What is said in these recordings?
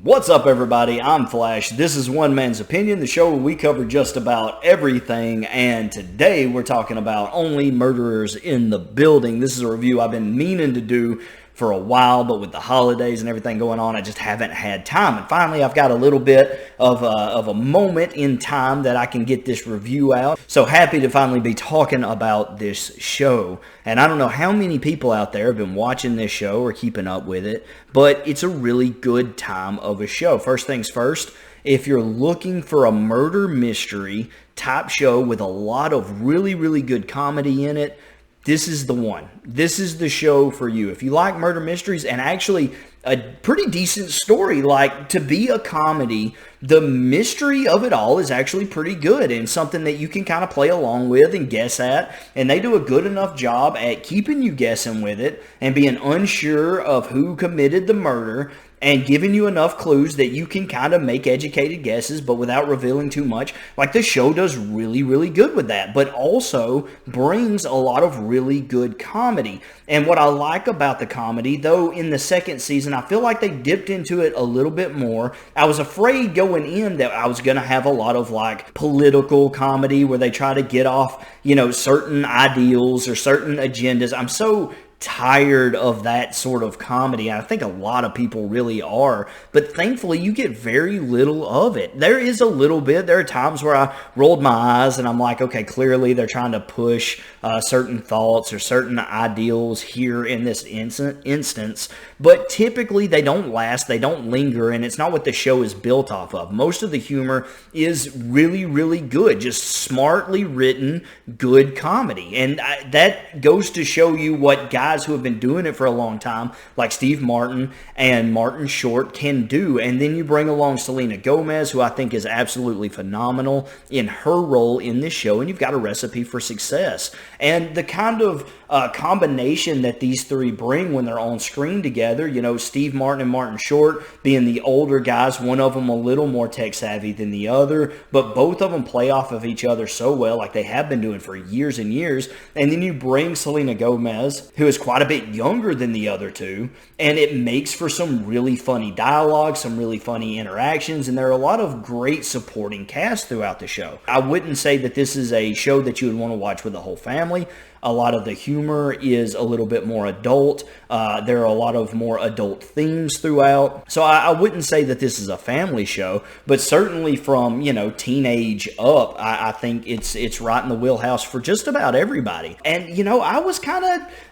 What's up, everybody? I'm Flash. This is One Man's Opinion, the show where we cover just about everything, and today we're talking about Only Murderers in the Building. This is a review I've been meaning to do for a while, but with the holidays and everything going on, I just haven't had time. And finally, I've got a little bit of a moment in time that I can get this review out. So happy to finally be talking about this show. And I don't know how many people out there have been watching this show or keeping up with it, but it's a really good time of a show. First things first, if you're looking for a murder mystery type show with a lot of really, really good comedy in it, this is the one. This is the show for you. If you like murder mysteries and actually a pretty decent story, like to be a comedy, the mystery of it all is actually pretty good and something that you can kind of play along with and guess at. And they do a good enough job at keeping you guessing with it and being unsure of who committed the murder and giving you enough clues that you can kind of make educated guesses, but without revealing too much. Like, the show does really, really good with that, but also brings a lot of really good comedy. And what I like about the comedy, though in the second season, I feel like they dipped into it a little bit more. I was afraid going in that I was going to have a lot of like political comedy where they try to get off, certain ideals or certain agendas. I'm so tired of that sort of comedy. I think a lot of people really are, but thankfully you get very little of it. There is a little bit. There are times where I rolled my eyes and I'm like, okay, clearly they're trying to push certain thoughts or certain ideals here in this instance, but typically they don't last, they don't linger, and it's not what the show is built off of. Most of the humor is really, really good, just smartly written, good comedy, and that goes to show you what guys who have been doing it for a long time, like Steve Martin and Martin Short, can do. And then you bring along Selena Gomez, who I think is absolutely phenomenal in her role in this show, and you've got a recipe for success. And the kind of combination that these three bring when they're on screen together, Steve Martin and Martin Short being the older guys, one of them a little more tech savvy than the other, but both of them play off of each other so well, like they have been doing for years and years. And then you bring Selena Gomez, who is quite a bit younger than the other two, and it makes for some really funny dialogue, some really funny interactions, and there are a lot of great supporting cast throughout the show. I wouldn't say that this is a show that you would want to watch with the whole family. A lot of the humor is a little bit more adult. There are a lot of more adult themes throughout. So I wouldn't say that this is a family show, but certainly from, teenage up, I think it's right in the wheelhouse for just about everybody. And,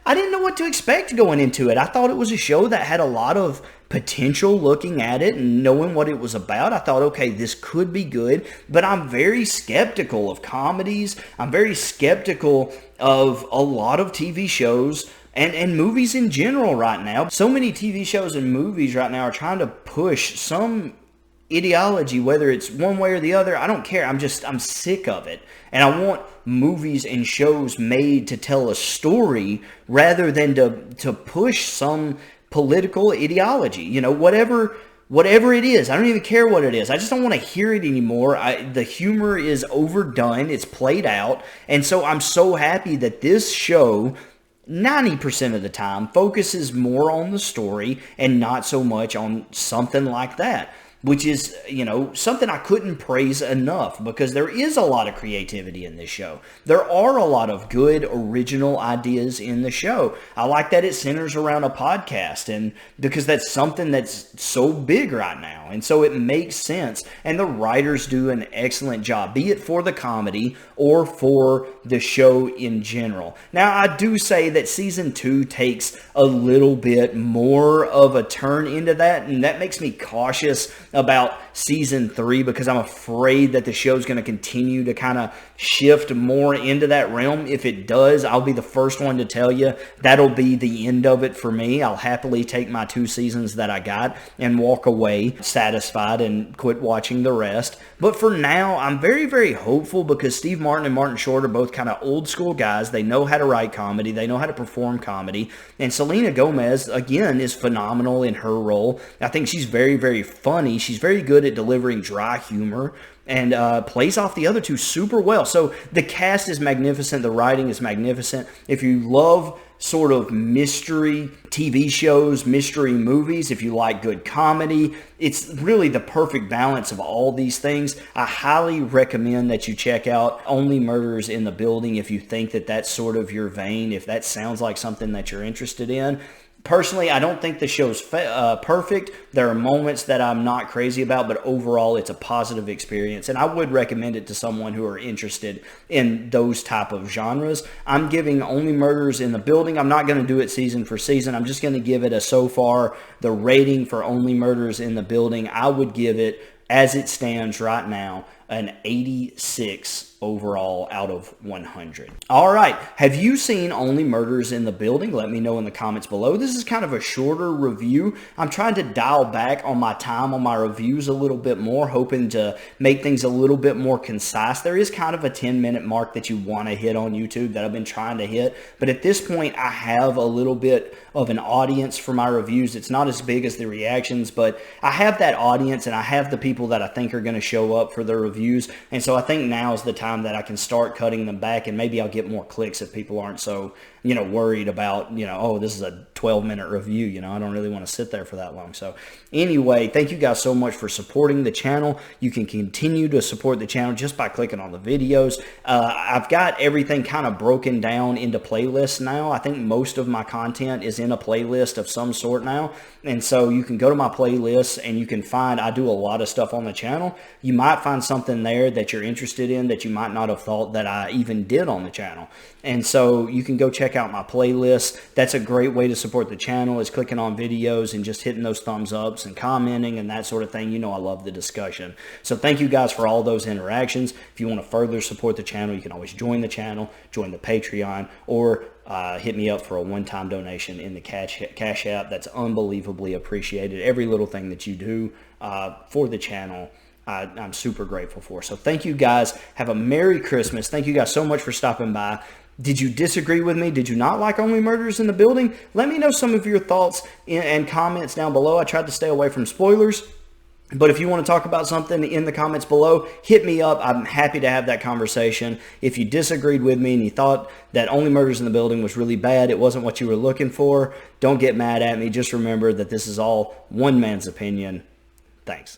I didn't know what to expect going into it. I thought it was a show that had a lot of potential looking at it and knowing what it was about. I thought, okay, this could be good, but I'm very skeptical of comedies. I'm very skeptical of a lot of TV shows and movies in general right now. So many TV shows and movies right now are trying to push some ideology, whether it's one way or the other. I don't care. I'm sick of it. And I want movies and shows made to tell a story rather than to push some political ideology, whatever it is. I don't even care what it is. I just don't want to hear it anymore. The humor is overdone. It's played out. And so I'm so happy that this show, 90% of the time, focuses more on the story and not so much on something like that, which is, something I couldn't praise enough, because there is a lot of creativity in this show. There are a lot of good original ideas in the show. I like that it centers around a podcast, and because that's something that's so big right now, and so it makes sense. And the writers do an excellent job, be it for the comedy or for the show in general. Now, I do say that season 2 takes a little bit more of a turn into that, and that makes me cautious about season 3, because I'm afraid that the show's going to continue to kind of shift more into that realm. If it does, I'll be the first one to tell you that'll be the end of it for me. I'll happily take my 2 seasons that I got and walk away satisfied and quit watching the rest. But for now, I'm very, very hopeful, because Steve Martin and Martin Short are both kind of old school guys. They know how to write comedy. They know how to perform comedy. And Selena Gomez, again, is phenomenal in her role. I think she's very, very funny funny. She's very good at delivering dry humor and plays off the other two super well. So the cast is magnificent. The writing is magnificent. If you love sort of mystery TV shows, mystery movies, if you like good comedy, it's really the perfect balance of all these things. I highly recommend that you check out Only Murders in the Building if you think that that's sort of your vein, if that sounds like something that you're interested in. Personally, I don't think the show's perfect. There are moments that I'm not crazy about, but overall, it's a positive experience, and I would recommend it to someone who are interested in those type of genres. I'm giving Only Murders in the Building. I'm not going to do it season for season. I'm just going to give it a so far. The rating for Only Murders in the Building, I would give it, as it stands right now, an 86 overall out of 100. All right. Have you seen Only Murders in the Building? Let me know in the comments below. This is kind of a shorter review. I'm trying to dial back on my time on my reviews a little bit more, hoping to make things a little bit more concise. There is kind of a 10-minute mark that you want to hit on YouTube that I've been trying to hit. But at this point, I have a little bit of an audience for my reviews. It's not as big as the reactions, but I have that audience and I have the people that I think are going to show up for the reviews. And so I think now is the time that I can start cutting them back, and maybe I'll get more clicks if people aren't so, worried about, oh, this is a 12-minute review. I don't really want to sit there for that long. So anyway, thank you guys so much for supporting the channel. You can continue to support the channel just by clicking on the videos. I've got everything kind of broken down into playlists now. I think most of my content is in a playlist of some sort now. And so you can go to my playlists and you can find, I do a lot of stuff on the channel. You might find something there that you're interested in that you might not have thought that I even did on the channel. And so you can go check out my playlist. That's a great way to support the channel, is clicking on videos and just hitting those thumbs ups and commenting and that sort of thing. I love the discussion. So thank you guys for all those interactions. If you want to further support the channel, you can always join the channel, join the Patreon, or hit me up for a one-time donation in the Cash App. That's unbelievably appreciated. Every little thing that you do for the channel, I'm super grateful for. So thank you guys. Have a Merry Christmas. Thank you guys so much for stopping by. Did you disagree with me? Did you not like Only Murders in the Building? Let me know some of your thoughts and comments down below. I tried to stay away from spoilers. But if you want to talk about something in the comments below, hit me up. I'm happy to have that conversation. If you disagreed with me and you thought that Only Murders in the Building was really bad, it wasn't what you were looking for, don't get mad at me. Just remember that this is all one man's opinion. Thanks.